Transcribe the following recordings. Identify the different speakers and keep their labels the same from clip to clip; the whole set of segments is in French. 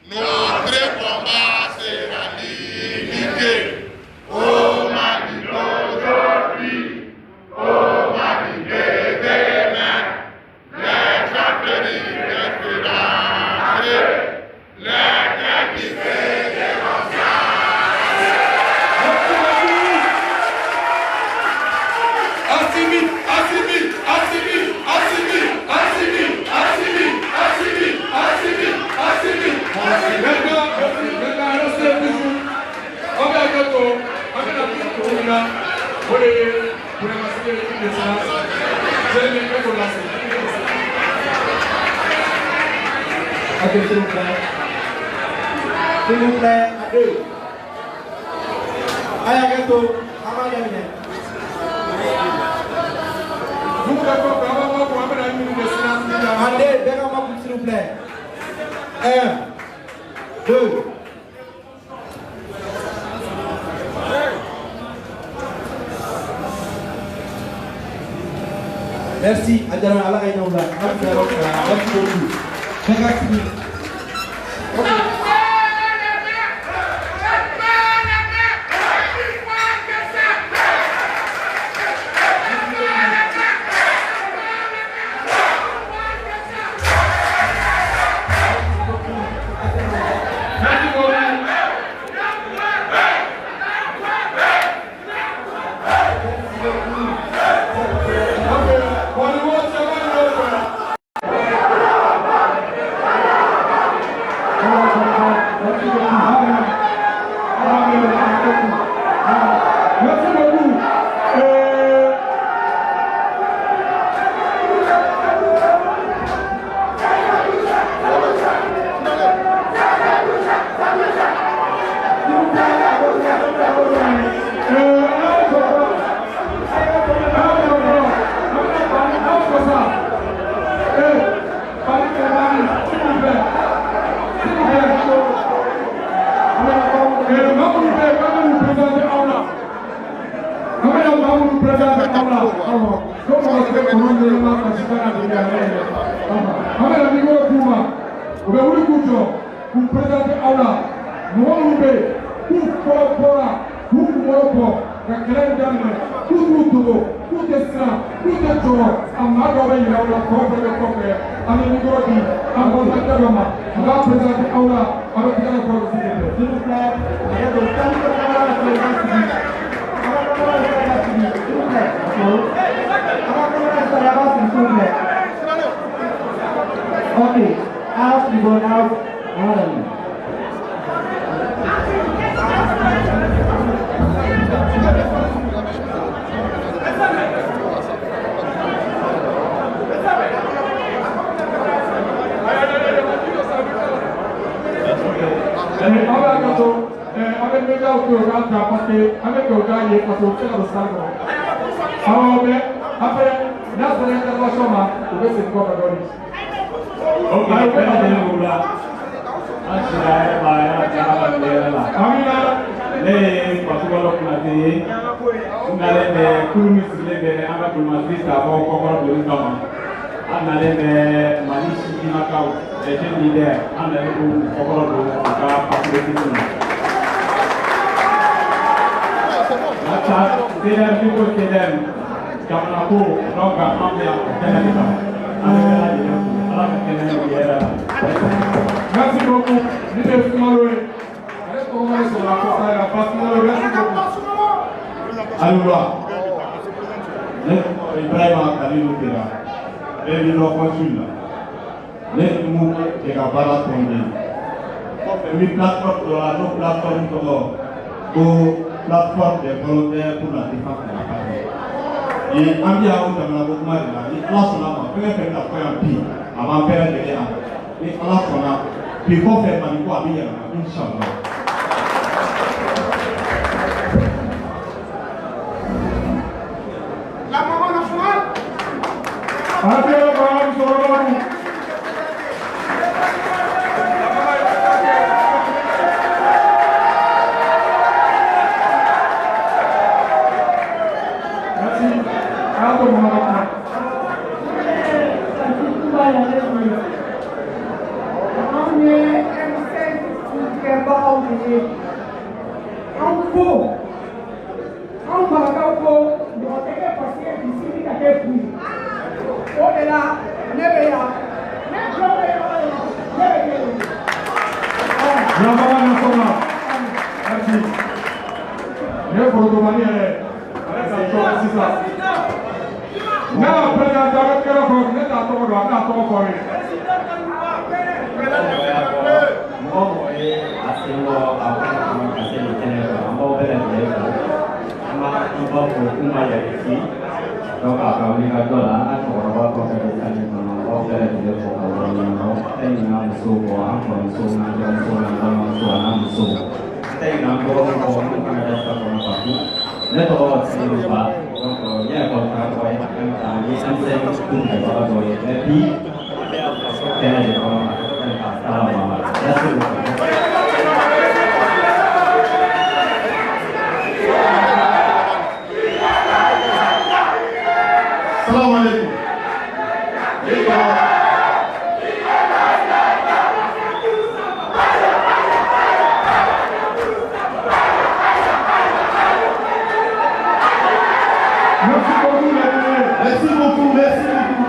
Speaker 1: Notre combat sera limité. Oh Mali d'aujourd'hui, oh Mali de demain, les châteries d'espérance, les guerres qui se dénoncent. Assimi, Assimi, Assimi, Assimi, Assimi, Assimi, Assimi, Assimi, Assimi. Maintenant, restez toujours. On va bientôt. On va bientôt. Là, pour les masquer l'équipe de séance. Je vais les mettre pour la séance.
Speaker 2: Ok, s'il vous plaît. S'il vous plaît, à deux. Allez, bientôt. On va gagner.
Speaker 1: Vous pouvez pas pour amener une minute de silence.
Speaker 2: Allez, derrière s'il vous plaît. 1, 2. Merci, Adjara Allah Aïnaoula. Merci beaucoup. Merci. Okay, out you go now.
Speaker 1: Merci beaucoup.
Speaker 3: Alors, Ibrahim Khalilou Kera, les consul, les mots et la barre tombée. Une plateforme de la plateforme pour plateforme des volontaires pour la défense de la patrie. Et en bien où dans la mouvement de la vie, Allah s'en a fait la première pire avant de faire des gens. Et Allah s'en a puis il faut faire manipulation à bien, Inch'Allah.
Speaker 1: La maman nationale.
Speaker 4: ye an ko an marakaw ko mɔgɔ tɛ kɛ paseke bisimi ka kɛ kun o de la ne bɛ yan ne jɔ bɛ yɔrɔ yɔrɔ ne bɛ kɛ yen.
Speaker 1: Bravo national. Merci. Ne Bordomani yɛrɛ ale ka tɔgɔ sisan. Ne y'a président Jabate kɛrɛ fɔ ne t'a tɔgɔ dɔn a t'a tɔgɔ fɔ ye.
Speaker 5: Mɔgɔ ye a sen bɔ a kɔnɔ kɔnɔ ka se nin kɛnɛ kan an b'aw bɛɛ lajɛlen fo an b'a fɔ k'u ma yɛlɛsi donc a ka wuli ka jɔ la an ka cɛkɔrɔba kɔfɛ de ka nin kɔnɔ an b'aw bɛɛ lajɛlen fo ka waleɲuman dɔn an tɛ ɲinɛ an musow kɔ an kɔrɔmusow n'an denmusow n'an balimamusow a n'an musow an tɛ ɲinɛ an dɔgɔninw kɔ minnu fana bɛ sa kɔnɔ ka kun ne tɔgɔ Seydou Ba donc n ye école karamɔgɔ ye en même temps n ye M5 cours kɛbaga dɔ ye mais bi kɛnɛ de kɔnɔ ka taala Mamadu merci beaucoup.
Speaker 3: Salam alaikum. Merci beaucoup, merci beaucoup.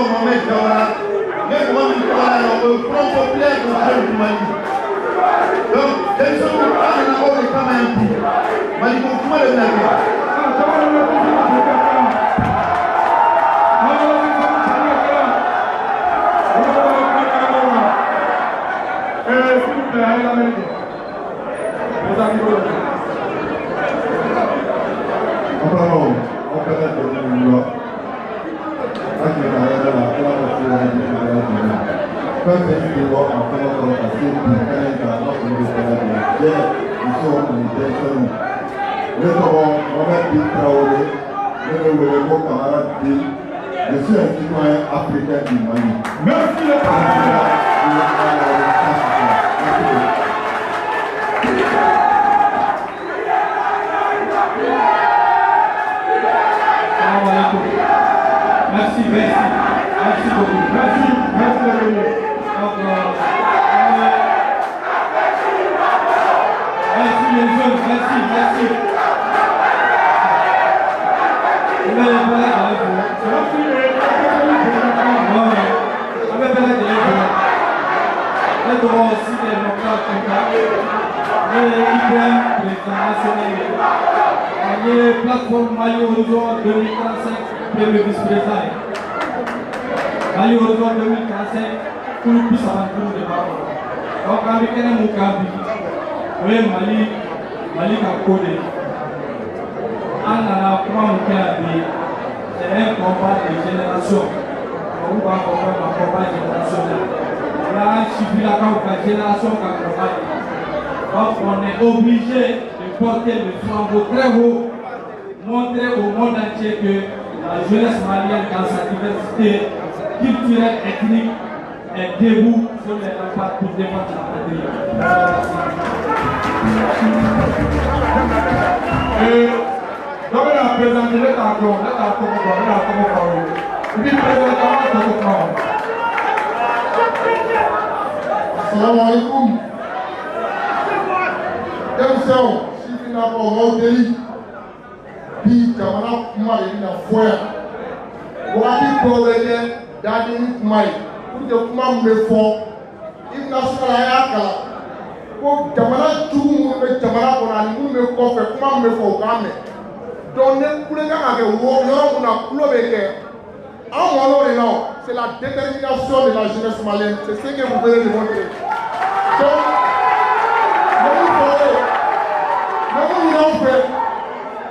Speaker 3: Mohamed Jawara, Mohamed Jawara, le Front populaire de la du Mali. Donc, les gens qui parlent là-haut, les camarades, Mali, comment le dire? Je suis un citoyen africain du Mali.
Speaker 1: Merci le président.
Speaker 2: Merci, merci beaucoup.
Speaker 1: Merci de venir.
Speaker 2: Merci les jeunes, merci. Vous m'avez parlé avec vous. Les droits aussi des démocrates les IBM, président national, les plateformes Mali Horizon 2035, premier vice-président. Mali Horizon 2035, pour le plus avant de débat. Donc, avec un Moukabi, oui, Mali a codé. En allant prendre Moukabi, c'est un combat de génération. On va comprendre un combat générationnel. Là, je suis là quand la génération qui accompagne. Donc, on est obligé de porter le flambeau très haut, montrer au monde entier que la jeunesse malienne, dans sa diversité culturelle, ethnique, est debout sur les remparts pour défendre la patrie.
Speaker 1: Et donc, il a présenté l'État de
Speaker 3: Salam alaikum. Denmisɛnw sifinnakaw m'aw deli bi jamana kuma de bɛna fɔ yan wagati dɔw bɛ kɛ daadi ni kuma ye pour que kuma min bɛ fɔ i bɛna sɔrɔ a y'a kalan ko jamana jugu minnu bɛ jamana kɔnɔ ani minnu bɛ kɔfɛ kuma min bɛ fɔ u k'a mɛn donc ne kulo kan ka kɛ yɔrɔ min na kulo bɛ kɛ an mɔn'o de la c'est la détermination de la jeunesse malienne c'est ce que vous venez de montrer donc mɔmu fɔlen mɔmu ɲinanw fɛ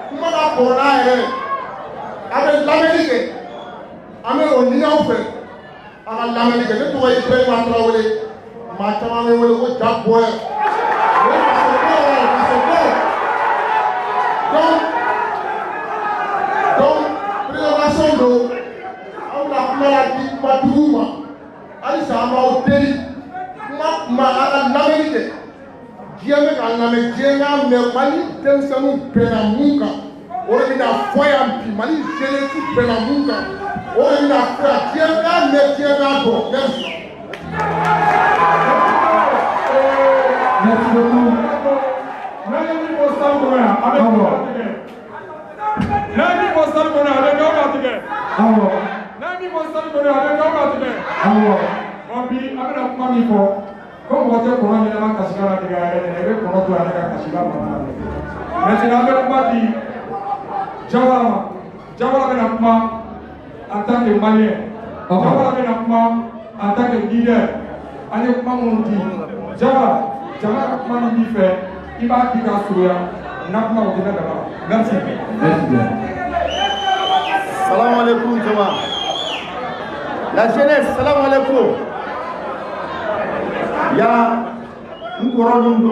Speaker 3: kuma ka kɔrɔ n'a yɛrɛ a bɛ lamɛnni kɛ an bɛ o ɲini aw fɛ a ka lamɛnni kɛ ne tɔgɔ ye Ibrahima Traoré maa caman bɛ wele ko Ja Boy o ye fasoko donc présentation don an bɛna kuma la di kumatigiw ma halisa an b'aw deli kuma a ka lamɛnni kɛ diɲɛ bɛ ka lamɛn diɲɛ y'a mɛn Mali denmisɛnninw bɛnna mun kan o de bɛna fɔ yan bi Mali jeunesse bɛnna mun kan o de bɛna fɔ yan diɲɛ y'a mɛn diɲɛ y'a dɔn merci.
Speaker 2: Merci beaucoup.
Speaker 1: En tant que Malien, Jawara bɛna kuma en tant que leader, an ye kuma minnu di. Jawara, jama ka kuma min b'i fɛ, i b'a di k'a surunya, n ka kuma o tɛ ne dama. Merci.
Speaker 2: Merci bien.
Speaker 6: Salam alaikum, Jama. La jeunesse, salam alaikum. Ya, nous courons nous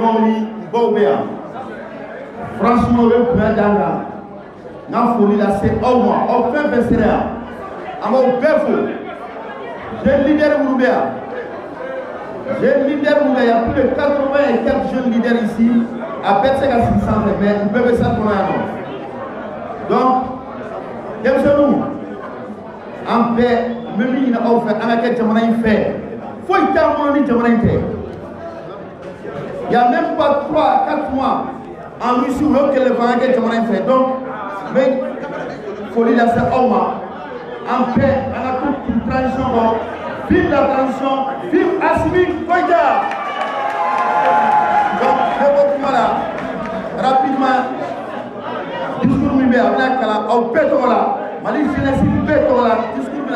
Speaker 6: franchement, le point d'Anga, n'a folie là, c'est au moins, au fait, c'est là. À mon père, j'ai le leader Mourbéa. J'ai le leader Mourbéa. Il y a plus de 80 et quelques jeunes leaders ici, à Betsek à 600 mais ils peuvent ça pour un an. Donc, quel que nous, en paix, même si nous avons fait, on a quelque chose à faire. Il faut y avoir un peu. Il n'y a même pas 3-4 mois en Russie où que le vent est fait. Donc, mais il faut dire ça au moins. En paix, on a toute une transition. Vive la transition, vive Assimi Goïta. Donc, je là, rapidement, discours Mibé, au pétrole, Mali Jeunesse pétrole, discours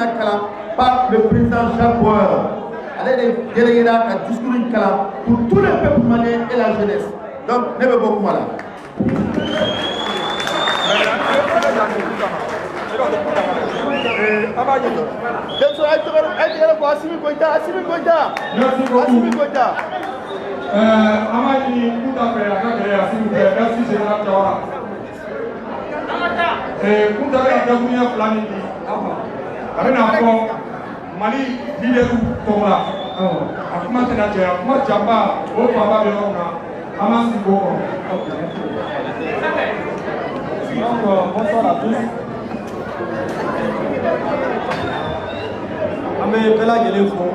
Speaker 6: par le président Jacques Bauer. Allez les délégués là, un discours pour tous les peuples maliens et la jeunesse. Donc, ne me beaucoup mal.
Speaker 1: Merci beaucoup. Amadi, tout à fait, s'il vous plaît. Merci, Général Jawara. Vous avez un devenir planifié. Avec un rapport, Mali, leader pour là. Comment tu as dit, moi, Jamba, au Papa de Rona, Amasi Boko.
Speaker 2: Bonsoir à tous. Amé Bella Gelefo.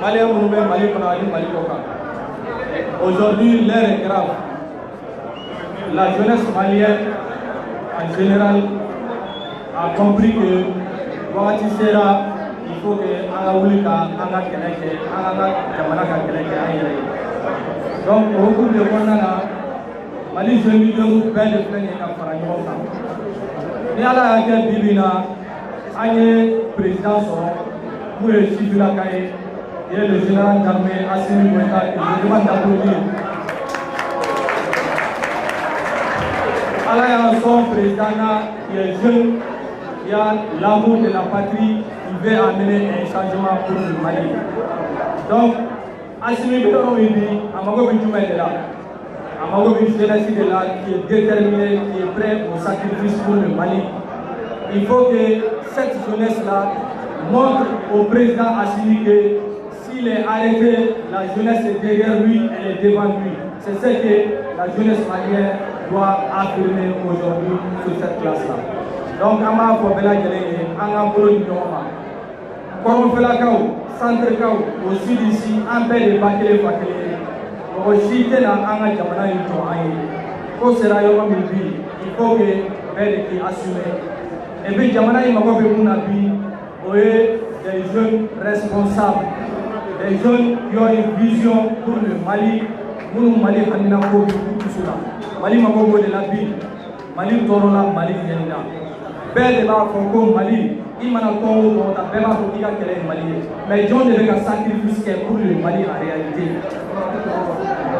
Speaker 2: Mali Mouroubé, Mali Konali, Mali Koka. Aujourd'hui, l'heure est grave. La jeunesse malienne, en général, a compris que Wagati Sera, il faut que Angaoulika, Anga Keneke, Anga Kamanaka Keneke aille. Donc, au cours de Konana, Mali jeune leader bɛɛ de filɛ nin ye ka fara ɲɔgɔn kan. Ni Ala y'a kɛ bi bi in na, an ye président sɔrɔ mun ye sifinaka ye, il est le général d'armée Assimi Goïta, et je demande d'applaudir. Ala y'a son président là, il est jeune, il y a l'amour de la patrie, il veut amener un changement pour le Mali. Donc, Assimi Goïta, il dit, à ma gobe jumɛn de la. Amago une jeunesse de là qui est déterminée, qui est prête au sacrifice pour le Mali. Il faut que cette jeunesse-là montre au président Assimi que s'il est arrêté, la jeunesse est derrière lui, elle est devant lui. C'est ce que la jeunesse malienne doit affirmer aujourd'hui sur cette place-là. Donc, Ama Fobela Geleye, Anga Bolo Nyoma, Korofela Centre Kao, au sud ici, un peu de Bakele Bakele. Aussi, il faut que et puis, Jamana, il des jeunes responsables, des jeunes qui ont une vision pour le Mali, pour le Mali, Mali, de la ville, Mali, Torola, Mali, Belle de Mali, il m'a mais John devait un sacrifice pour le Mali en réalité.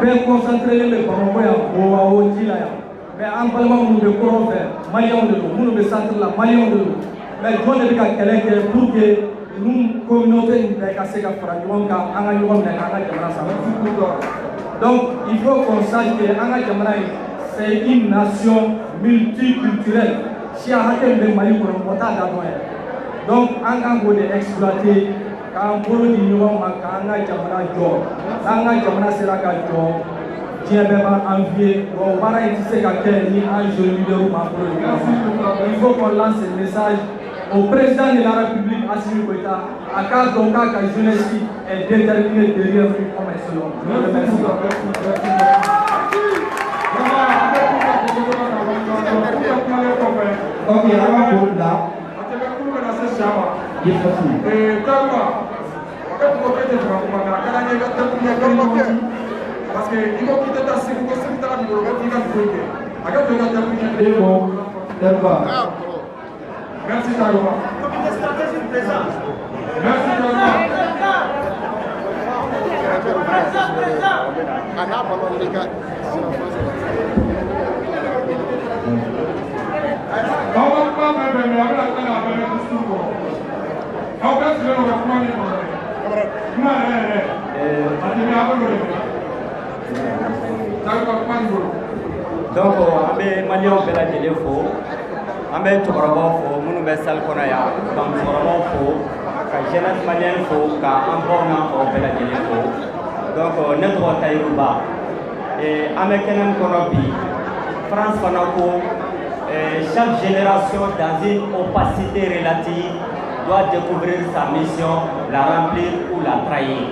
Speaker 2: Bien concentré les Bamako ya Boao Tila ya. Mais en parlant de comment faire, Maliens de l'eau, nous de centre la Maliens de l'eau. Mais John devait un quelqu'un pour que nous communauté nous cassé la fragment car Anga Yom n'a pas de race. Donc il faut qu'on sache que Anga Jamana c'est une nation multiculturelle. Si à Hakem de Mali pour un potage d'Adoya. Donc Anga voulait exploiter. Quand on dit nous on a Jamana job, Anga Jamana sera qu'un job, tiens même envier, on va essayer qu'un tel ni un jeune leader ou un il faut qu'on lance un message au président de la République, Assimi Goïta, à cas donc à la jeunesse est déterminée derrière lui comme excellent. Je vous remercie.
Speaker 7: Ok, avant pour là.
Speaker 1: Parce que il faut quitter ta sécurité, c'est ta vie, on va dire qu'il faut. Merci Tagouma. Merci Tagouma. On va pas me faire, mais on va la faire avec le discours. On va se faire le premier.
Speaker 5: Donc, an bɛ maliyɛnw bɛɛ lajɛlen fo, an bɛ cɛkɔrɔbaw fo minnu bɛ salle kɔnɔ yan, ka musokɔrɔbaw fo, ka jeunesse maliyɛn fo, ka an baw n'an faw bɛɛ lajɛlen fo. Donc, ne tɔgɔ Tayiru Ba, an bɛ kɛnɛ min kɔnɔ bi, France fana ko chaque génération dans une opacité relative doit découvrir sa mission, la remplir ou la trahir.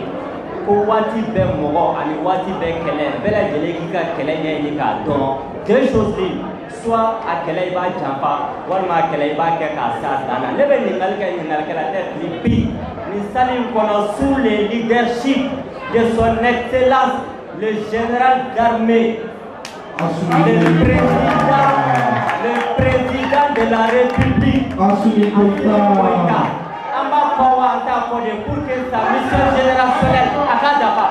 Speaker 5: Ko waati bɛɛ mɔgɔ ani waati bɛɛ kɛlɛ bɛɛ lajɛlen k'i ka kɛlɛ ɲɛɲini k'a dɔn deux choses libres soit a kɛlɛ i b'a janfa walima a kɛlɛ i b'a kɛ k'a s'a dan na ne bɛ ɲininkali kɛ ɲininkalikɛla tɛ fili bi nin salle in kɔnɔ sous le leadership de son excellence le général d'armée le président de la République Assimi Goïta. Pour que sa mission générationnelle Akadaba.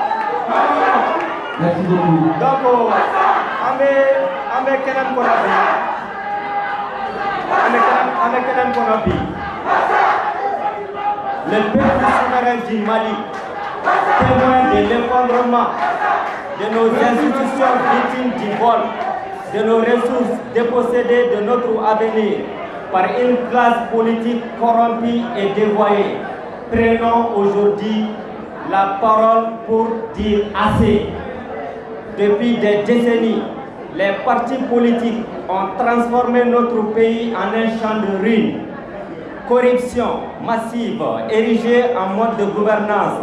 Speaker 7: Merci beaucoup.
Speaker 5: Donc, avec Kenan Konabi, le peuple souverain du Mali, témoin de l'effondrement de nos institutions victimes du vol, de nos ressources dépossédées de notre avenir par une classe politique corrompue et dévoyée. Prenons aujourd'hui la parole pour dire assez. Depuis des décennies, les partis politiques ont transformé notre pays en un champ de ruines. Corruption massive, érigée en mode de gouvernance,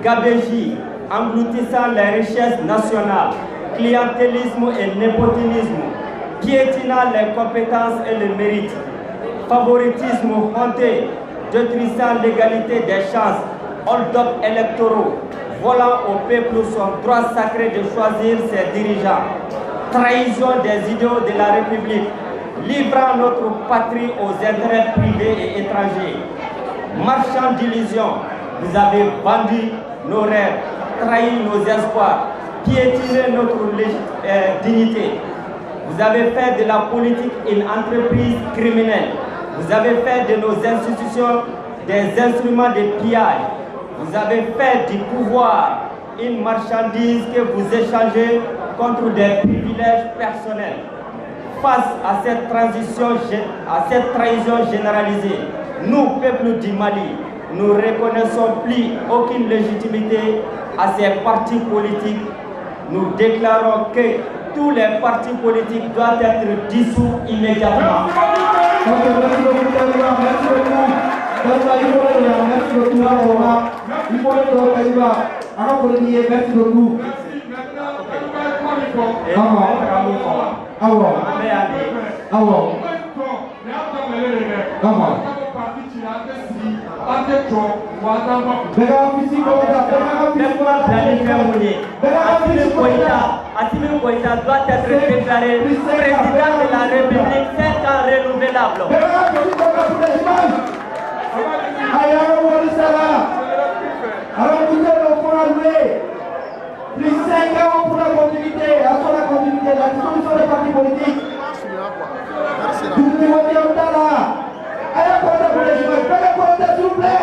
Speaker 5: gabegie, engloutissant les richesses nationales, clientélisme et népotisme, piétinant les compétences et le mérite, favoritisme honteux, détruisant l'égalité des chances, hold-up électoraux, volant au peuple son droit sacré de choisir ses dirigeants, trahison des idéaux de la République, livrant notre patrie aux intérêts privés et étrangers. Marchand d'illusions, vous avez vendu nos rêves, trahi nos espoirs, piétiné notre dignité. Vous avez fait de la politique une entreprise criminelle. Vous avez fait de nos institutions des instruments de pillage. Vous avez fait du pouvoir une marchandise que vous échangez contre des privilèges personnels. Face à cette trahison généralisée, nous, peuple du Mali, nous ne reconnaissons plus aucune légitimité à ces partis politiques. Nous déclarons que tous les partis politiques doivent être dissous immédiatement.
Speaker 7: Merci beaucoup, merci beaucoup.
Speaker 5: Assimi Goïta doit être déclaré président de la République 5 ans renouvelable.
Speaker 7: Plus 5 ans pour la continuité, à la continuité, la dissolution des partis politiques. Vous pouvez voter en temps là. Allez, pour les jeunes, faites pour s'il vous plaît.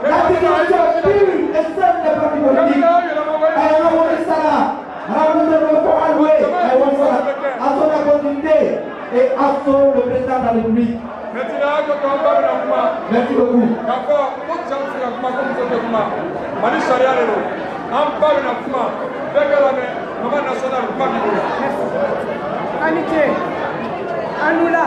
Speaker 7: La dissolution pure et seule des partis politiques. Allez, on va ça là. Alors, nous devons allouer à son continuité et à son le président de la République. Merci beaucoup.
Speaker 1: Mali charia le do an ba bɛ na kuma bɛɛ ka lamɛn Maman nationale, pas Merci.
Speaker 4: Amitié. Anoula.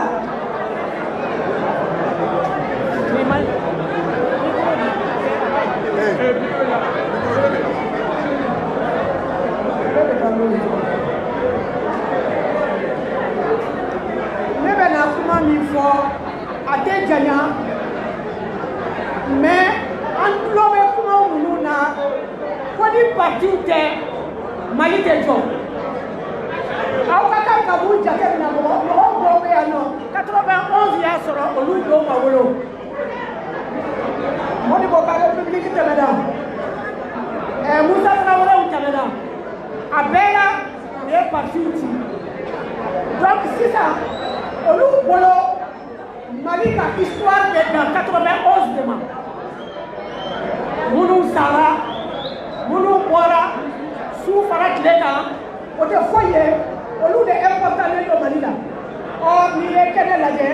Speaker 4: Ne bɛ na kuma min fɔ a tɛ janya mais an tulo bɛ kuma minnu na ko ni partiw tɛ Mali tɛ jɔ aw ka kan ka mun jateminɛ mɔgɔ dɔw bɛ yan nɔ 91 y'a sɔrɔ olu dɔw ma wolo Modibo ka république tɛmɛna Musa Traoré tɛmɛna a bɛɛ la u ye partiw ci donc sisan olu bolo Mali ka histoire bɛ dan 91 de ma minnu sara minnu bɔra su fara tile kan o tɛ foyi ye olu de importantlen don Mali la n'i ye kɛnɛ lajɛ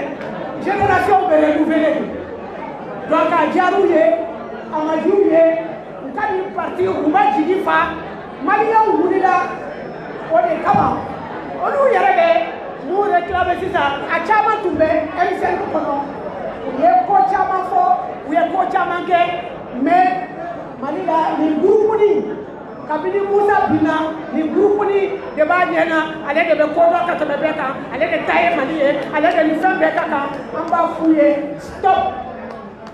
Speaker 4: génération bɛ renouveler donc a diyar'u ye a ma diya u ye u ka nin parti u ma jigi fa maliyɛnw wulila o de kama olu yɛrɛ bɛ mun réclamer sisan a caman tun bɛ M5 kɔnɔ u ye ko caman fɔ u ye ko caman kɛ mais Mali la nin gurupuni kabini Musa binna nin gurupuni de b'a ɲɛna ale de bɛ ko dɔn ka tɛmɛ bɛɛ kan ale de ta ye Mali ye ale de nin fɛn bɛɛ ka kan an b'a f'u ye stop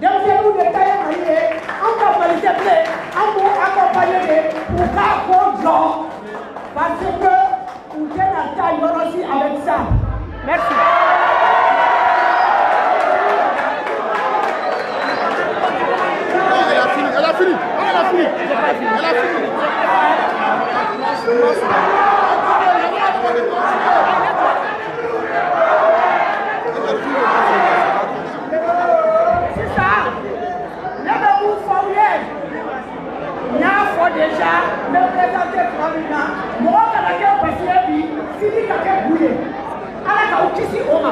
Speaker 4: denmisɛnninw de ta ye Mali ye an ka Mali tɛ bilen an b'u accompagner de u k'a ko jɔ parce que u tɛna taa yɔrɔ si avec ça merci.
Speaker 6: Elle a fini. Elle a fini.
Speaker 4: C'est ça. Ne bɛ mun fɔ u ye n y'a fɔ déjà n bɛ présenter tuma min na mɔgɔ kana kɛ basi ye bi sini ka kɛ bu ye Ala k'aw kisi o ma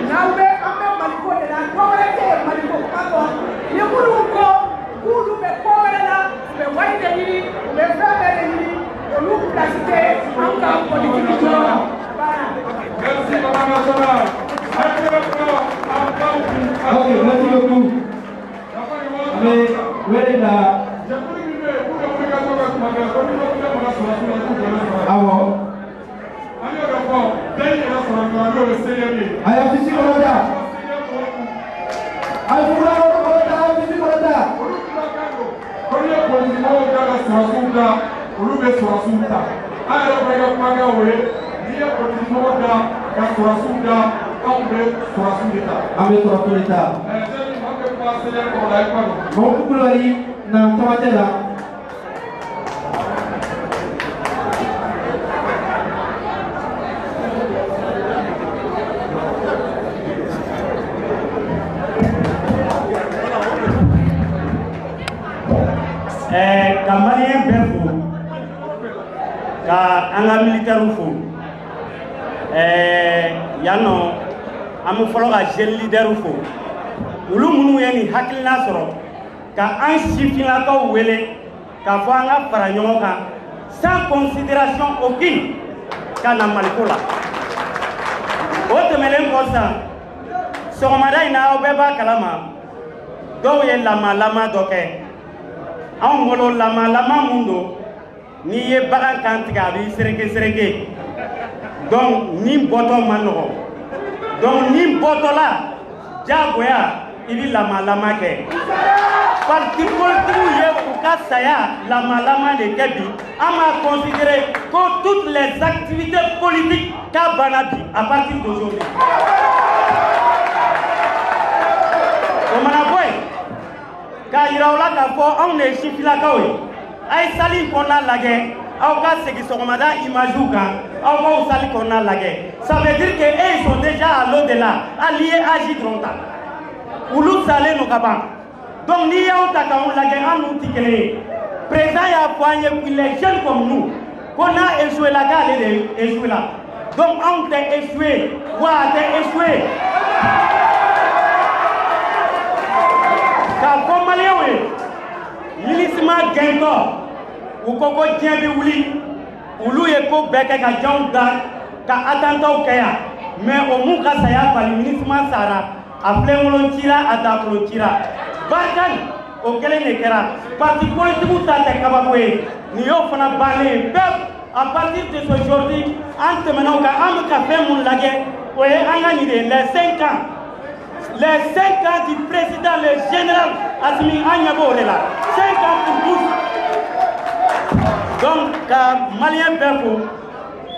Speaker 4: n'aw bɛ an bɛ Maliko de la dɔ wɛrɛ tɛ yen Maliko kuma kɔ ni minnu ko k'olu bɛ ko wɛrɛ la u bɛ wari de ɲini u bɛ fɛn bɛɛ de ɲini olu place tɛ an ka politique jɔyɔrɔ la.
Speaker 1: Merci, Maman nationale.
Speaker 2: Ok, merci beaucoup. Mais, where is the... Awo. Aya fisi kɔrɔta. Ayi fura kɔrɔta, ayi fisi kɔrɔta.
Speaker 1: Olu bɛ sɔrɔsiw ta an yɛrɛ bɛ ka kumakan o ye n'i ye politikimɔgɔ da ka sɔrɔsiw da anw bɛ sɔrɔsiw de ta.
Speaker 2: An bɛ sɔrɔsiw de ta.
Speaker 1: Sɛni maa bɛ kuma sɛnɛ kɔrɔ la i kuma don.
Speaker 2: Mɔgɔ Kulubali na tamatɛ la.
Speaker 5: Ka maliyɛn bɛɛ fo ka an ka militaires fo yan nɔ an bɛ fɔlɔ ka jeune leaders fo olu minnu ye nin hakilina sɔrɔ ka an sifinnakaw wele k'a fɔ an ka fara ɲɔgɔn kan sans considération aucune ka na Maliko la o tɛmɛnen kɔ sisan sɔgɔmada in na aw bɛɛ b'a kalama dɔw ye lama dɔ kɛ anw bolo lama mun don n'i ye bagan kan tigɛ a b'i sereke donc ni bɔtɔ ma nɔgɔ donc ni bɔtɔla diyagoya i bɛ lama kɛ parti politique ye u ka saya lama de kɛ bi an b'a considérer que toutes les activités politiques k'a banna bi à partir d'aujourd'hui o mana bɔ yen k'a yira u la k'a fɔ anw de ye sifinnakaw ye a ye salle in kɔnɔna lajɛ aw ka segin sɔgɔmada images kan aw k'aw salle kɔnɔna lajɛ ça veut dire que ils sont déjà à l'au-delà hali n'i ye âge dɔrɔn ta olu salen don ka ban donc n'i y'aw ta k'anw lajɛ an n'u tɛ kelen ye président y'a fɔ an ye il est jeune comme nous ko n'a échoué la k'ale de échoué la donc anw tɛ échoué wa a tɛ échoué. K'a fɔ maliyɛnw ye MINUSMA gɛntɔ u ko ko diɲɛ bɛ wuli
Speaker 8: olu ye ko bɛɛ kɛ ka janw da ka attentat kɛ yan mais o mun ka saya bali ministre sara a filɛŋolon cira a dakolo cira barikani o kelen de kɛra parti politique ta tɛ kabako ye nin y'o fana bannen ye bɛɛ à partir de aujourd'hui an tɛmɛn'o kan an bɛ ka fɛn mun lajɛ o ye an ka nin de les 5 ans du président le général Assimi an ɲɛ b'o de la 5 ans pour tous. Donc ka malien bɛɛ fo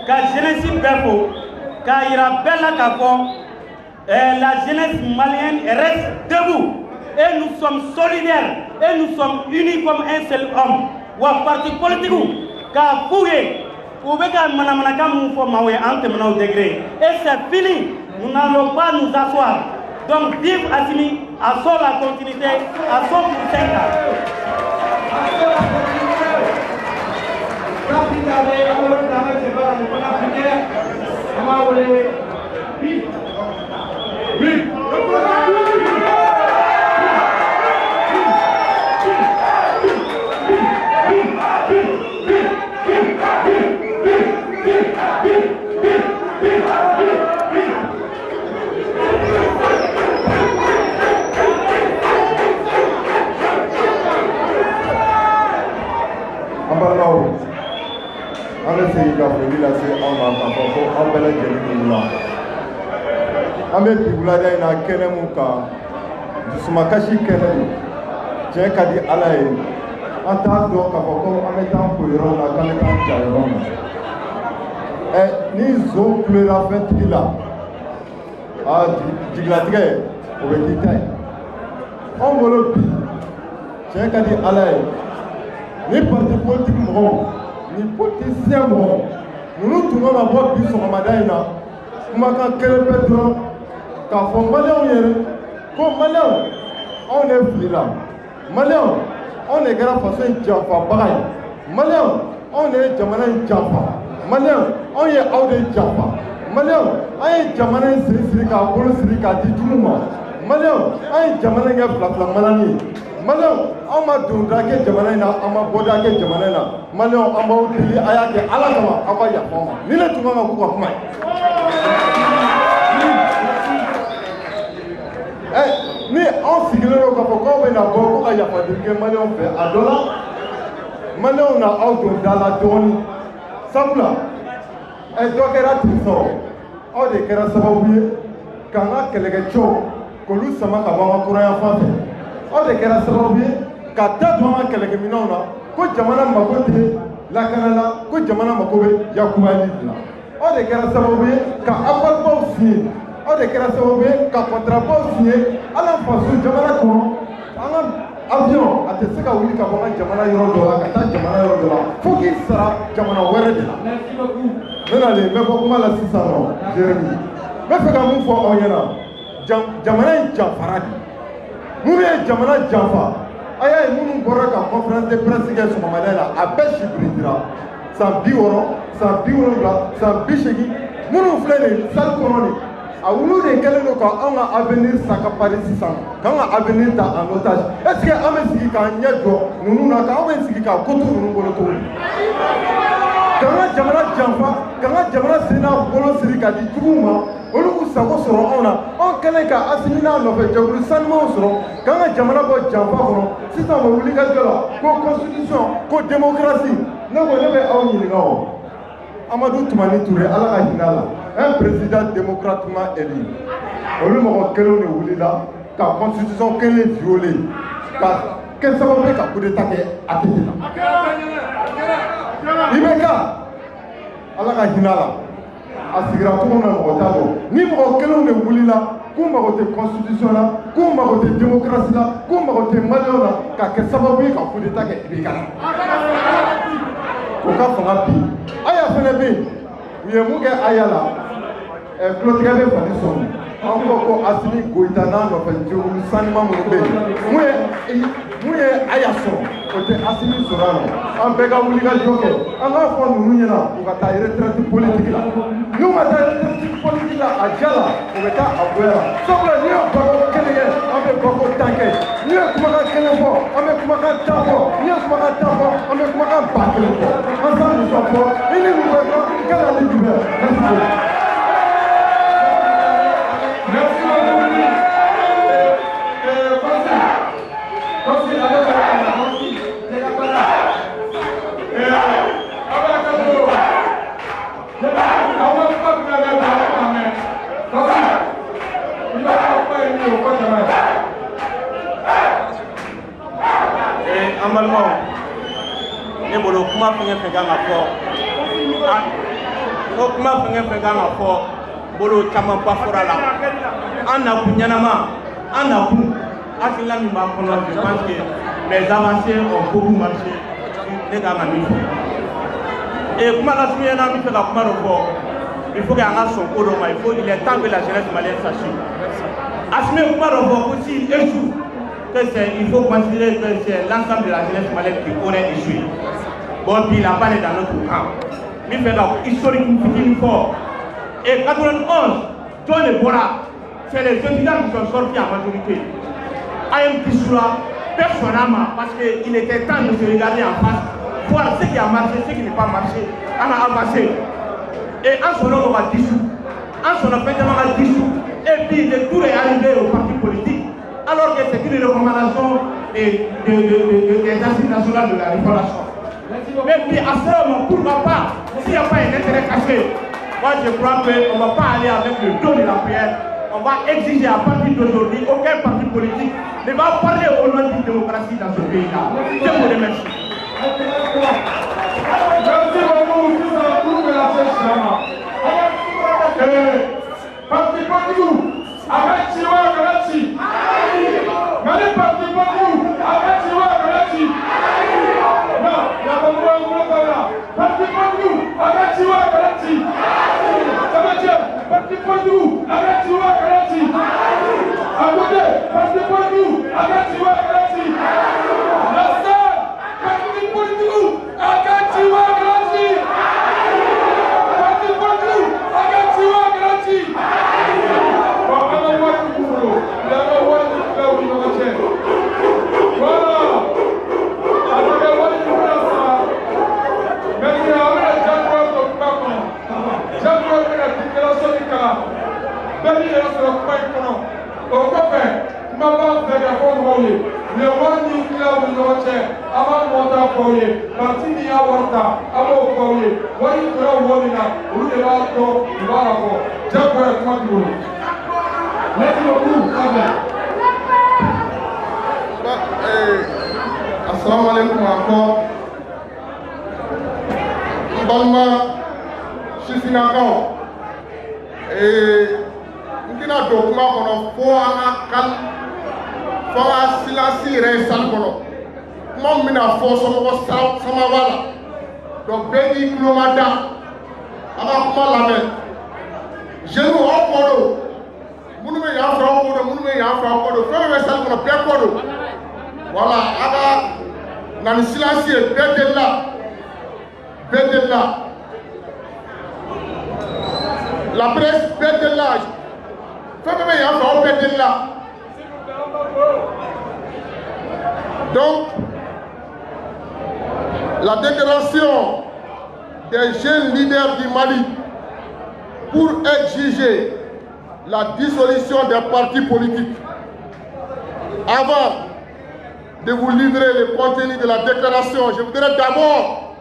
Speaker 8: ka jeunesse bɛɛ fo ka yira bɛɛ la k'a fɔ la jeunesse malienne reste debout et nous sommes solidaires et nous sommes unis comme un seul homme. Wa parti politique k'a f'u ye u bɛ ka manamanakan mun fɔ maaw ye an tɛmɛna o degré et c'est fini, nous n'allons pas nous asseoir. Donc vive Assimi, assure la continuité, assure pour 5 ans.
Speaker 6: An bɛ segin ka foli lase aw ma k'a fɔ ko aw bɛɛ lajɛlen ni wula. An bɛ bi wulada in na kɛnɛ mun kan dusumakasi kɛnɛ don. Tiɲɛ ka di Ala ye an t'a dɔn k'a fɔ ko an bɛ taa ko yɔrɔ la k'an bɛ taa ja yɔrɔ la. Ni nson kulela fɛntigi la jigilatigɛ o bɛ k'i ta ye. Anw bolo bi tiɲɛ ka di Ala ye ni parti politique mɔgɔw ni politicien mɔgɔw ninnu tun kan ka bɔ bi sɔgɔmada in na kumakan kelen bɛ dɔrɔn k'a fɔ maliyɛnw yɛrɛ ko maliyɛnw anw de filila maliyɛnw anw de kɛra faso in janfabaga ye maliyɛnw anw de ye jamana in janfa maliyɛnw anw ye aw de janfa maliyɛnw an ye jamana in sen siri k'a bolo siri k'a di jugu ma maliyɛnw an ye jamana in kɛ filafila ye maliyɛnw anw ma donda kɛ jamana in na an ma bɔda kɛ jamana in na maliyɛnw an b'aw deli a y'a kɛ ala kama aw ka yafa an ma ni ne tun kan ka k'u ka kuma ye. Ni anw sigilen don k'a fɔ k'aw bɛ na bɔ ko ka yafa deli kɛ maliyɛnw fɛ a dɔ la maliyɛnw na aw don da la dɔɔnin sabula dɔ kɛra ten sɔrɔ aw de kɛra sababu ye k'an ka kɛlɛkɛcɛw k'olu sama ka bɔ an ka kuraya fan fɛ. Aw de kɛra sababu ye ka da don an ka kɛlɛkɛminɛnw na ko jamana mako tɛ lakana la ko jamana mako bɛ yakubali de la. Aw de kɛra sababu ye ka accord signé aw de kɛra sababu ye ka contrat signé ala faso jamana kɔnɔ an ka avion a tɛ se ka wuli ka bɔ an ka jamana yɔrɔ dɔ la ka taa jamana yɔrɔ dɔ la fo k'i sara jamana wɛrɛ de la. N bɛnalen n bɛ bɔ kuma la sisan nɔ Jérémy n bɛ fɛ ka mun fɔ aw ɲɛna jamana in janfara de. Minnu ye jamana janfa a y'a ye minnu bɔra ka conférence de presse kɛ sɔgɔmada la a bɛɛ si birinira san 60 san 70 san 80 minnu filɛ nin salle kɔnɔ nin a olu de kɛlen don ka anw ka avenir sakapari sisan k'an ka avenir ta en otage est ce que an bɛ sigi k'an ɲɛ jɔ ninnu na k'an bɛ sigi k'a ko to ninnu bolo cogo di k'an ka jamana janfa k'an ka jamana sen n'a bolo siri k'a di juguw ma olu k'u sago sɔrɔ anw na anw kɛlen ka Assimi n'a nɔfɛ jɛkulu sanumanw sɔrɔ k'an ka jamana bɔ janfa kɔnɔ sisan u bɛ wuli ka jɔ la ko constitution ko démocratie ne ko ne bɛ aw ɲininka o Amadou Toumani Touré ala ka hinɛ a la un président démocratiquement élu olu mɔgɔ kelenw de wulila ka constitution kelen violer ka kɛ sababu ye ka coup d'état kɛ ATT la IBK ala ka hinɛ a la a sigira cogo min na mɔgɔ t'a dɔn ni mɔgɔ kelenw de wulila k'u mago tɛ constitution la k'u mago tɛ démocratie la k'u mago tɛ maliyɛnw la ka kɛ sababu ye ka coup d'état kɛ IBK la o ka fanga bi aya fɛnɛ bɛ yen u ye mun kɛ aya la kulotigɛ bɛ fali sɔn an ko ko Assimi Goïta n'a nɔfɛ jɛkulu sanuman minnu bɛ yen mun ye aya sɔrɔ o tɛ Assimi sɔrɔ a la an bɛɛ ka wuli ka jɔ kɛ an k'a fɔ ninnu ɲɛna u ka taa retraite politique la n'u ma taa retraite politique la a diya la u bɛ taa a goya la sabula n'i ye baro kelen kɛ an bɛ
Speaker 1: bako tanke ni ye kumakan kelen fɔ an bɛ kumakan tan fɔ ni ye kumakan tan fɔ an bɛ kumakan ba kelen fɔ an t'an nisɔn fɔ i ni nin bɛ dɔn i ka na ni jumɛn merci beaucoup.
Speaker 2: Merci beaucoup. Merci la
Speaker 8: an balimaw ne bolo kuma fɛn fɛn kan ka fɔ ko kuma fɛn fɛn kan ka fɔ bolo camanba fɔra la an nakun ɲɛnama an nakun hakilina min b'an kɔnɔ je pense que les avancées ont beaucoup marché ne kan ka min fɔ kuma lasurunyana n bɛ fɛ ka kuma dɔ fɔ il faut que an ka sɔn ko dɔ ma il est temps que la jeunesse malienne sache Assumé kuma dɔ fɔ ko s'il échoue il faut considérer que c'est l'ensemble de la jeunesse malienne qui aurait échoué. Bon, puis la balle est dans notre camp. Mais fait historique une fois. Et 91, John et Bora, c'est les étudiants qui sont sortis en majorité. Ayem Kissoula, personnellement, parce qu'il était temps de se regarder en face, voir ce qui a marché, ce qui n'est pas marché, on a avancé. Et en son nom, on va dissoudre. En son nom, on va dissoudre. Et puis, le tour est arrivé au parti politique. Alors que c'est une recommandation des assises nationales de la réformation. Mais puis à ce moment, pourquoi pas, s'il n'y a pas un intérêt caché, moi je crois qu'on ne va pas aller avec le dos de la prière. On va exiger à partir d'aujourd'hui, aucun parti politique ne va parler au nom d'une démocratie dans ce pays-là. Je vous remercie.
Speaker 2: Merci beaucoup pour ce groupe de la session. Parti politique. Avec Chiwa Karachi. Mais parti pour nous, avec Chiwa Karachi. Non, il y a pas de problème. Parti pour nous, avec Chiwa Karachi. Ça veut dire, parti pour nous, avec Chiwa Karachi. À côté, parti pour nous, avec Chiwa Karachi. La salle, parti pour nous, avec Chiwa Karachi. Parti pour nous, avec Chiwa Karachi. Merci beaucoup.
Speaker 1: Assalamu alaikum encore. Balma Chisinakao. Et nous avons un document pour un silence récent. Comment nous avons fait ça? Donc, Béni Klomada, avant la main. Je nous recommande. Nous nous voilà, dans le silencieux, Bédella. La presse Bédella. Bédella. Donc, la déclaration des jeunes leaders du Mali pour exiger la dissolution des partis politiques. Avant de vous livrer le contenu de la déclaration, je voudrais d'abord,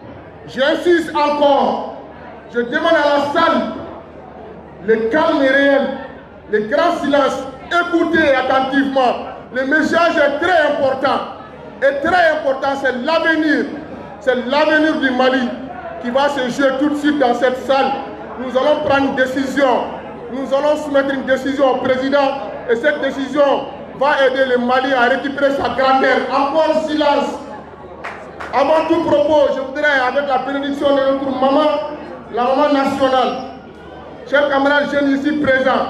Speaker 1: j'insiste encore, je demande à la salle le calme réel, le grand silence, écoutez attentivement. Le message est très important. Et très important, c'est l'avenir du Mali qui va se jouer tout de suite dans cette salle. Nous allons prendre une décision. Nous allons soumettre une décision au président et cette décision va aider le Mali à récupérer sa grandeur. Encore silence. Avant tout propos, je voudrais, avec la bénédiction de notre maman, la maman nationale, chers camarades jeunes ici présents,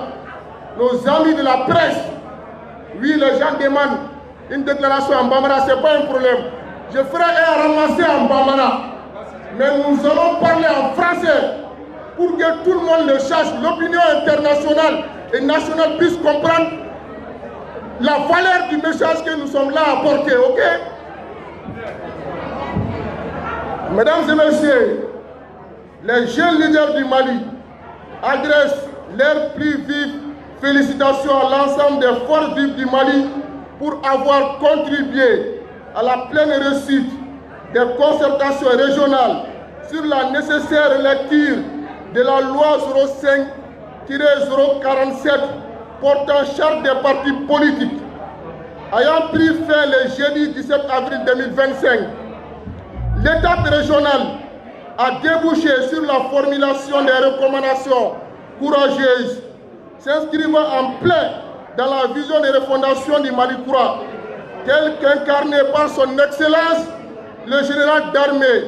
Speaker 1: nos amis de la presse, oui, les gens demandent une déclaration en Bambara, ce n'est pas un problème. Je ferai un ramassé en Bambara, mais nous allons parler en français pour que tout le monde le sache, l'opinion internationale et nationale puisse comprendre la valeur du message que nous sommes là à porter, ok? Mesdames et messieurs, les jeunes leaders du Mali adressent leurs plus vives félicitations à l'ensemble des forces vives du Mali pour avoir contribué à la pleine réussite des concertations régionales sur la nécessaire lecture de la loi 05-047 portant charte des partis politiques. Ayant pris fin le jeudi 17 avril 2025, l'étape régionale a débouché sur la formulation des recommandations courageuses s'inscrivant en plein dans la vision de refondation du Mali Koura, telle qu'incarnée par son Excellence, le général d'armée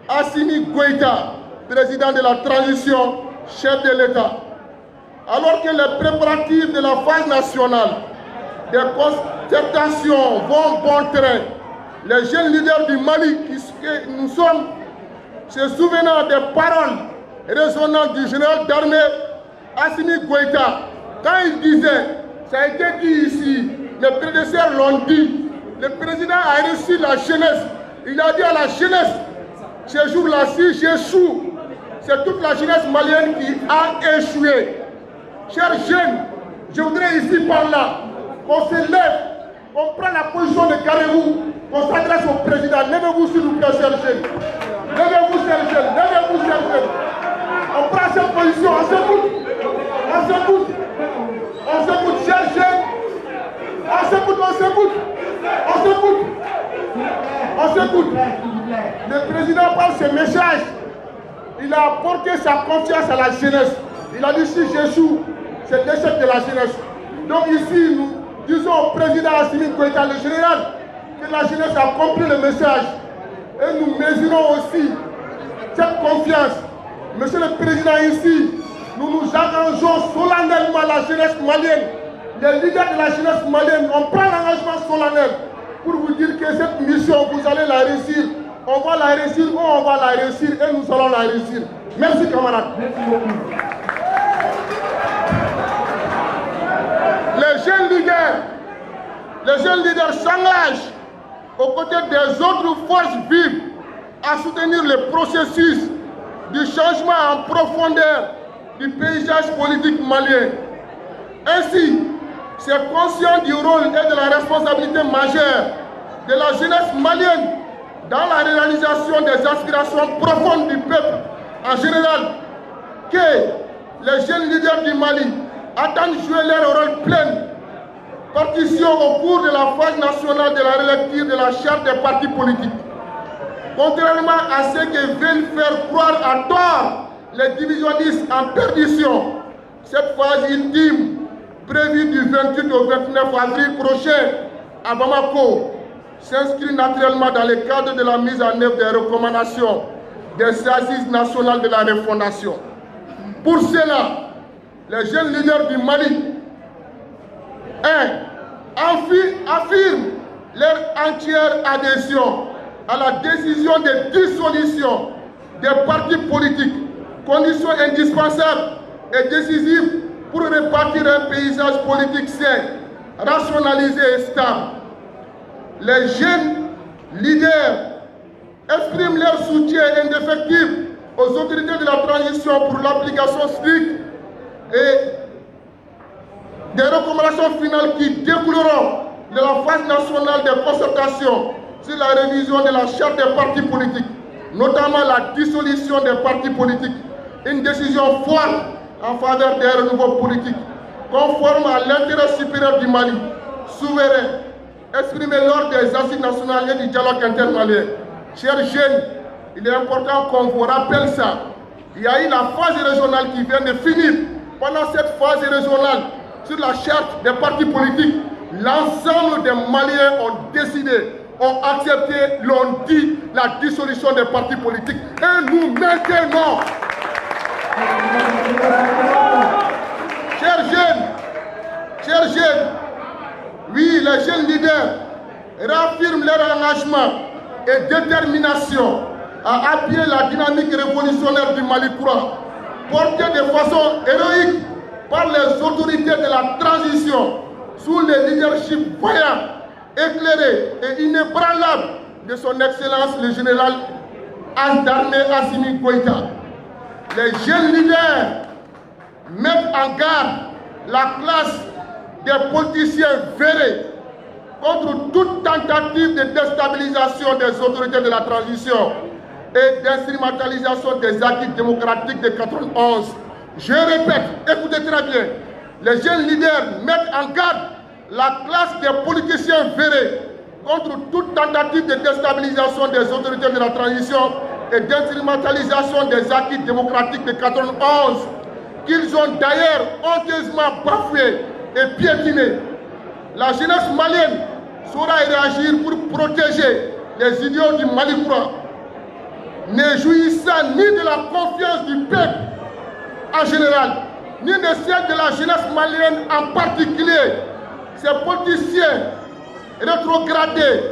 Speaker 1: Assimi Goïta, président de la transition, chef de l'État. Alors que les préparatifs de la phase nationale des concertations vont bon train, les jeunes leaders du Mali qui nous sommes se souvenant des paroles résonnantes du général d'armée Assimi Goïta, quand il disait, ça a été dit ici, mes prédécesseurs l'ont dit, le président a reçu la jeunesse. Il a dit à la jeunesse, ce jour-là, si j'échoue, c'est toute la jeunesse malienne qui a échoué. Chers jeunes, je voudrais ici par là qu'on se lève, qu'on prenne la position de carrez-vous, qu'on s'adresse au président. Levez-vous s'il vous plaît, chers jeunes. Levez-vous, chers jeunes. Levez-vous, chers jeunes. On prend cette position, on s'écoute. On s'écoute. On s'écoute, chers jeunes. On s'écoute, on s'écoute. On s'écoute. On s'écoute. Le président, par ce message, il a apporté sa confiance à la jeunesse. Il a dit si j'échoue, c'est l'échec de la jeunesse. Donc ici, nous disons au président Assimi Goïta, le général, que la jeunesse a compris le message. Et nous mesurons aussi cette confiance. Monsieur le Président, ici, nous nous arrangeons solennellement la jeunesse malienne. Les leaders de la jeunesse malienne, on prend l'engagement solennel pour vous dire que cette mission, vous allez la réussir. On va la réussir ou on va la réussir et nous allons la réussir. Merci camarades.
Speaker 7: Merci beaucoup.
Speaker 1: Les jeunes leaders s'engagent aux côtés des autres forces vives à soutenir le processus du changement en profondeur du paysage politique malien. Ainsi, c'est conscient du rôle et de la responsabilité majeure de la jeunesse malienne dans la réalisation des aspirations profondes du peuple en général que les jeunes leaders du Mali attendent jouer leur rôle plein. Partition au cours de la phase nationale de la relecture de la charte des partis politiques. Contrairement à ce que veulent faire croire à tort les divisionnistes en perdition, cette phase intime, prévue du 28 au 29 avril prochain à Bamako, s'inscrit naturellement dans le cadre de la mise en œuvre des recommandations des assises nationales de la refondation. Pour cela, les jeunes leaders du Mali affirment leur entière adhésion à la décision de dissolution des partis politiques, condition indispensable et décisive pour répartir un paysage politique sain, rationalisé et stable. Les jeunes leaders expriment leur soutien indéfectible aux autorités de la transition pour l'application stricte et des recommandations finales qui découleront de la phase nationale des concertations sur la révision de la charte des partis politiques, notamment la dissolution des partis politiques, une décision forte en faveur des renouveaux politiques, conforme à l'intérêt supérieur du Mali, souverain, exprimé lors des assises nationales et du dialogue intermalien. Chers jeunes, il est important qu'on vous rappelle ça. Il y a eu la phase régionale qui vient de finir. Pendant cette phase régionale, sur la charte des partis politiques, l'ensemble des Maliens ont décidé, ont accepté, l'ont dit, la dissolution des partis politiques. Et nous maintenons. Chers jeunes, oui, les jeunes leaders réaffirment leur engagement et détermination à appuyer la dynamique révolutionnaire du Mali Koura, portée de façon héroïque par les autorités de la transition sous le leadership voyant, éclairé et inébranlable de son Excellence le général d'armée Assimi Goïta. Les jeunes leaders mettent en garde la classe des politiciens vérés contre toute tentative de déstabilisation des autorités de la transition et d'instrumentalisation des acquis démocratiques de 91. Je répète, écoutez très bien, les jeunes leaders mettent en garde la classe des politiciens vérés contre toute tentative de déstabilisation des autorités de la transition et d'instrumentalisation des acquis démocratiques de 91, qu'ils ont d'ailleurs honteusement bafoué et piétiné. La jeunesse malienne saura réagir pour protéger les idiots du Mali courant, ne jouissant ni de la confiance du peuple en général, ni de celle de la jeunesse malienne en particulier. Ces politiciens rétrogradés,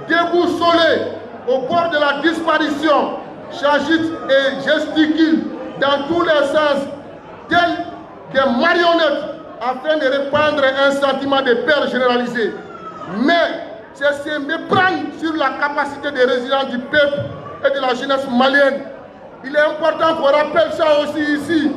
Speaker 1: déboussolés au bord de la disparition, s'agitent et gesticulent dans tous les sens, tels des marionnettes, afin de répandre un sentiment de peur généralisé. Mais c'est se méprendre sur la capacité de résilience du peuple et de la jeunesse malienne. Il est important qu'on rappelle ça aussi ici.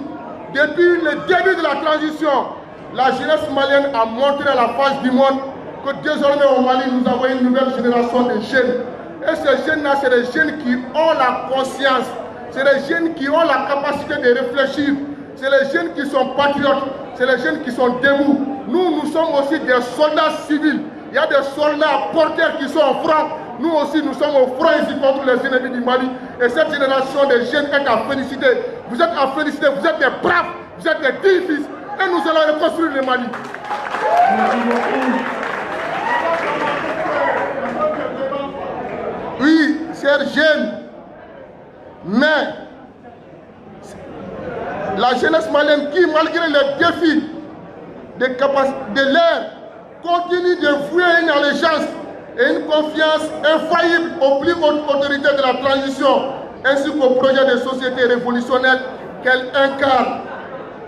Speaker 1: Depuis le début de la transition, la jeunesse malienne a montré à la face du monde que désormais au Mali, nous avons une nouvelle génération de jeunes. Et ces jeunes-là, c'est des jeunes qui ont la conscience, c'est des jeunes qui ont la capacité de réfléchir, c'est les jeunes qui sont patriotes, c'est les jeunes qui sont debout. Nous sommes aussi des soldats civils. Il y a des soldats porteurs qui sont au front. Nous aussi, nous sommes au front ici contre les ennemis du Mali. Et cette génération de jeunes est à féliciter. Vous êtes à féliciter, vous êtes des braves, vous êtes des dignes fils. Et nous allons reconstruire le Mali. Oui, chers jeunes, mais la jeunesse malienne qui, malgré les défis de l'ère, continue de vouer une allégeance et une confiance infaillible aux plus hautes autorités de la transition, ainsi qu'au projet de société révolutionnelle qu'elle incarne.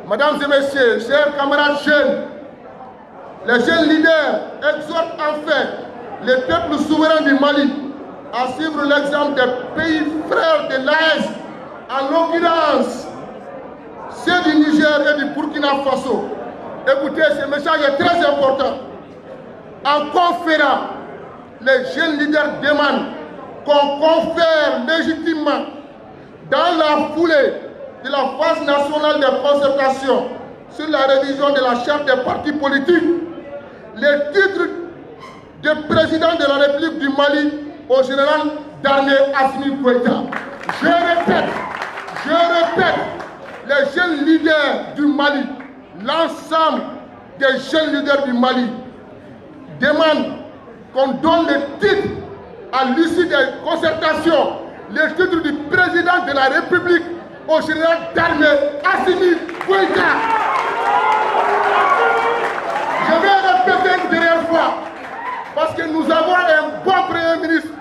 Speaker 1: Mesdames et messieurs, chers camarades jeunes, les jeunes leaders exhortent enfin les peuples souverains du Mali à suivre l'exemple des pays frères de l'AES, en l'occurrence ceux du Niger et du Burkina Faso. Écoutez, ce message est très important. En conférant, les jeunes leaders demandent qu'on confère légitimement, dans la foulée de la phase nationale de concertation sur la révision de la charte des partis politiques, les titres de président de la République du Mali au général d'armée Assimi Goïta. Je répète, les jeunes leaders du Mali, l'ensemble des jeunes leaders du Mali demandent qu'on donne le titre à l'issue des concertations, le titre du président de la République au général d'armée Assimi Goïta. Je vais répéter une dernière fois, parce que nous avons un bon Premier ministre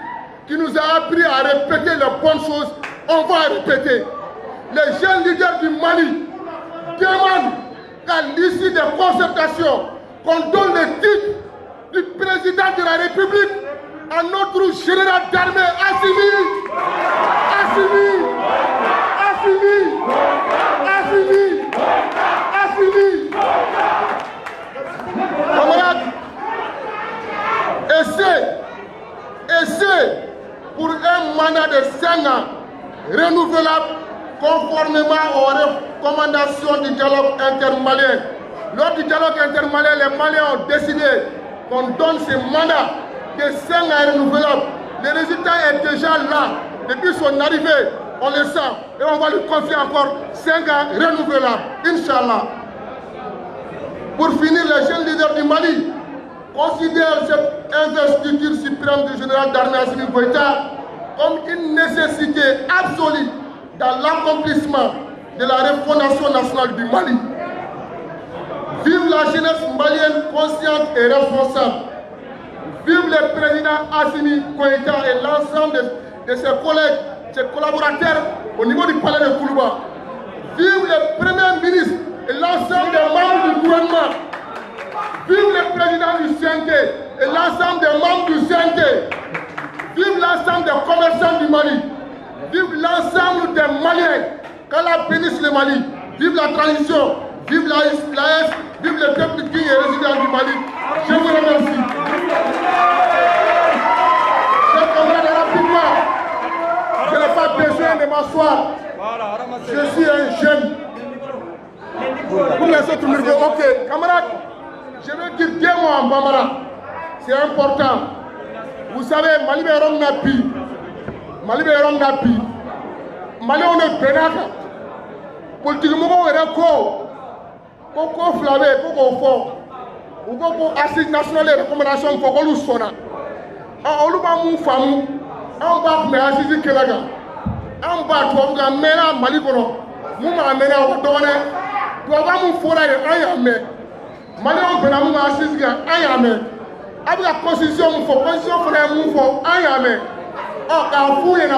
Speaker 1: qui nous a appris à répéter les bonnes choses. On va répéter. Les jeunes leaders du Mali demandent qu'à l'issue des concertations, qu'on donne le titre du président de la République à notre général d'armée Assimi. Camarades, et c'est pour un mandat de 5 ans renouvelable conformément aux recommandations du dialogue intermalien. Lors du dialogue intermalien, les Maliens ont décidé qu'on donne ce mandat de 5 ans renouvelable. Le résultat est déjà là. Depuis son arrivée, on le sent. Et on va lui confier encore 5 ans renouvelables. Inch'Allah. Pour finir, les jeunes leaders du Mali considèrent cette investiture suprême du général d'armée Assimi Goïta comme une nécessité absolue dans l'accomplissement de la refondation nationale du Mali. Vive la jeunesse malienne consciente et responsable. Vive le président Assimi Goïta et l'ensemble de ses collègues, ses collaborateurs au niveau du palais de Koulouba. Vive le premier ministre et l'ensemble des membres du gouvernement. Vive le président et l'ensemble des membres du CNT. Vive l'ensemble des commerçants du Mali. Vive l'ensemble des Maliens. Qu'Allah bénisse le Mali. Vive la transition. Vive l'AS. Vive le peuple digne et résident du Mali. Je vous remercie. Chers camarades, rapidement. Je n'ai pas besoin de m'asseoir. Je suis un jeune. Vous me laissez tout le monde. Ok, camarades, je vais dire 2 mots en Bambara. C'est important. Vous savez, Mali est Rom Napi. Mali est Rom Napi. Mali on est Benaka. Politique, on est Koko Flavé, Koko Fort. Ou Koko Assise nationale de recommandation pour Kolo Sona. On va mou famou. On va me Assise Kelaga. On va trouver un mena Mali Kono. Mou ma mena au donné. Tu vas mou fora et ayame. Mali on peut mou Assise ayame. Avec la constitution, il faut constitution frère mou fo ayame. Oh, quand vous y en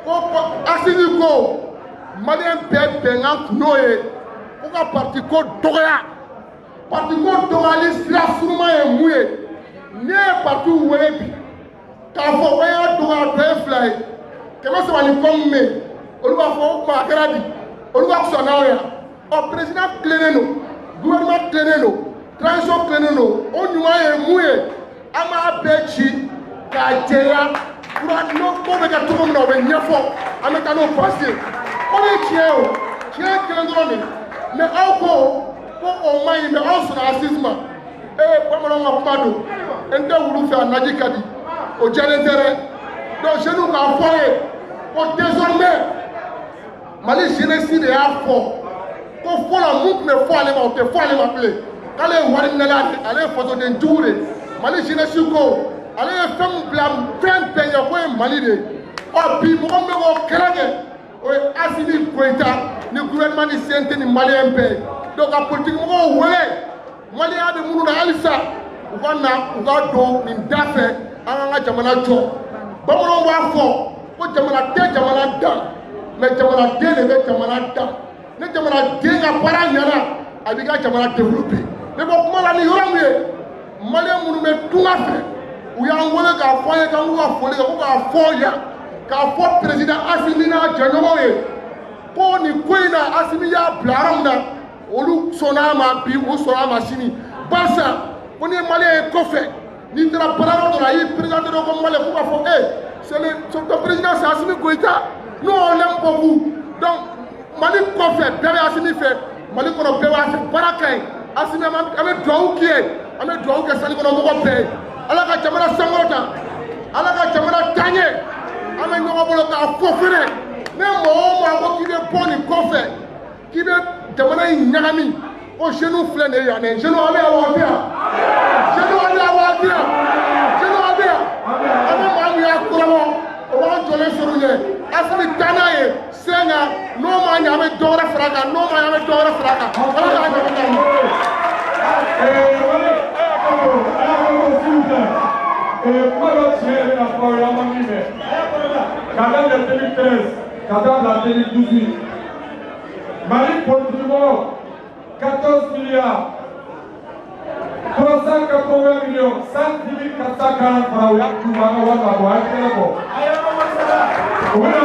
Speaker 1: a Assise Ko. Mali un peu bengan noé. Pourquoi parti code Doria? Parti code Doria, l'islam souvent est mouillé. N'est partout où est bi. Quand vous voyez Doria, très fly. Comment ça va nous commer? On va faire un gradi. On va faire un président Cléneno, gouvernement Cléneno, transition Cléneno. On nous a mouillé. Ama Bechi, Kajera, pour nous, pour que tout le monde ait une fois. Avec un autre passé. On est tiens, Cléneno. Mais encore, pour au moins, mais on se racisme. Et comme on a pas d'eau, on doit vous faire un adjikadi au Djalézéré. Donc, je nous ai envoyé pour désormais, Mali génocide est à fort. Pour faire la moute, mais il faut aller m'appeler. Quand les Warinala, allez faire des tours, Mali génocide, allez faire un blâme, faire un pays, Mali. Oh, puis, moi, je vais oui, Assimi Goïta, le gouvernement du CNT ni Malien paix. Donc la politique, on va Malien de Mourouna Alissa, on va do, ni d'affaires, on va jamana jo. Bon, on va fort, on jamana té, jamana dan, mais jamana té, les jamana dan. Les jamana té, la paranyana, avec la jamana développé. Mais bon, comment la n'y aura mieux? Malien Mourouna tout à fait. Où y a un volet qui a foyer, qui a foyer, qui a foyer. Quand le président Assimi n'a jamais pour ni Kouina Assimi ya blaramna, olu sonama bi ou sonama chini. Barça, on est malais coffre. Ni de la parole de la président de comme malais pour faire. C'est le président c'est Assimi Goïta. Nous on l'aime beaucoup. Donc Mali coffre, bien Assimi fait. Mali qu'on peut faire Barakai. Assimi avec droit qui est, avec droit que ça lui qu'on a fait. Alors que Jamana Samota, alors que Jamana Tanye. Ame ɲɔgɔn bolo k'a fɔ fɛnɛ ne mɔgɔ o mɔgɔ ko k'i bɛ bɔ nin kɔfɛ k'i bɛ jamana in ɲagami o jeunes filɛ nin ye yan dɛ jeunes a bɛ yan wa a bɛ yan jeunes a bɛ yan wa a bɛ yan jeunes a bɛ yan an bɛ maa min y'a kɔrɔbɔ o b'an jɔlen sɔrɔ ɲɛ Assimi taa n'a ye sen kan n'o ma ɲɛ an bɛ dɔ wɛrɛ fara a kan n'o ma ɲɛ an bɛ dɔ wɛrɛ fara a kan ala k'a ɲɔgɔn kan.
Speaker 2: Kuma dɔ tiɲɛ yɛrɛ la fɔ yɔrɔ ma min bɛ k'a daminɛ 2013 ka taa bila 2018 Mali politikimɔgɔw 14 milliards 380 millions 110 440 fara u y'a d'u ma an ka wari la bɔ a ye kɛlɛ bɔ u bɛna